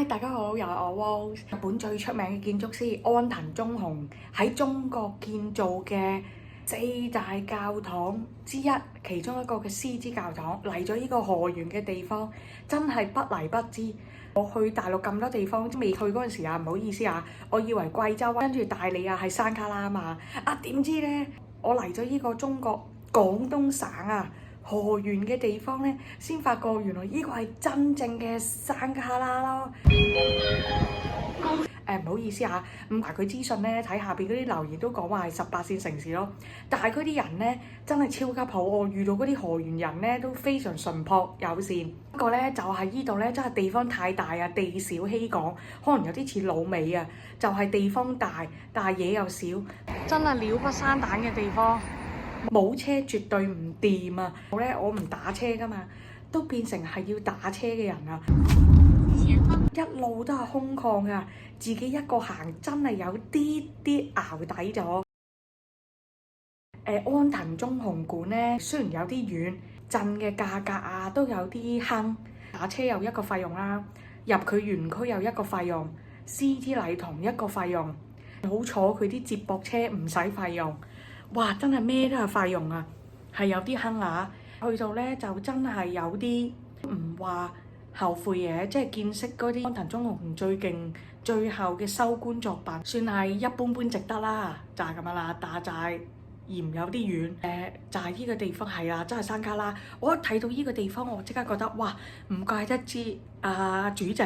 嗨，大家好，又係我 Rose。日本最出名嘅建築師安藤忠雄喺中國建造嘅四大教堂之一，其中一個嘅獅子教堂嚟咗呢個河源嘅地方，真係不嚟不知。我去大陸咁多地方，未去嗰陣時啊，唔好意思啊，我以為貴州跟住大理啊係山卡拉啊嘛，點知呢，我嚟咗呢個中國廣東省啊河源嘅地方呢，先發覺原來呢個係真正嘅山卡拉咯。唔好意思啊，唔查佢資訊呢，睇下邊嗰啲留言都講話係18線城市咯。但係嗰啲人呢，真係超級好，我遇到嗰啲河源人呢，都非常淳樸友善。不過呢，就係呢度呢，真係地方太大啊，地小欺廣，可能有啲似老美啊，就係地方大，但係嘢又少，真係鳥不生蛋嘅地方。冇車絕對唔掂啊！我唔打車㗎嘛，都變成係要打車嘅人啊！一路都係空曠㗎，自己一個行真係有啲淆底咗。安藤忠雄館呢，雖然有啲遠，鎮嘅價格啊都有啲坑，打車又一個費用啦，入佢園區又一個費用，CT 禮堂一個費用，好坐佢啲接駁車唔使費用。哇！真係咩都係費用啊，係有啲坑啊！去到呢，就真係有啲唔話後悔嘅，即係見識嗰啲安藤忠雄最勁最後嘅收官作品，算係一般般值得啦，就係咁樣啦。但係就係嫌有啲遠，就係呢個地方係啊，真係山卡拉。我一睇到呢個地方，我即刻覺得哇，唔怪得知主席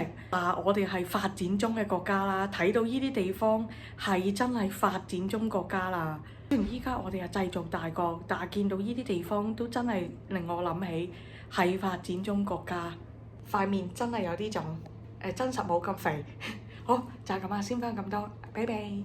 我哋係發展中嘅國家啦。睇到呢啲地方係真係發展中國家啦。雖然依家我哋係製造大國，但係見到呢啲地方都真係令我諗起係發展中國家。塊面真係有啲腫，真實冇咁肥。好，就係咁啊，先分咁多，拜拜。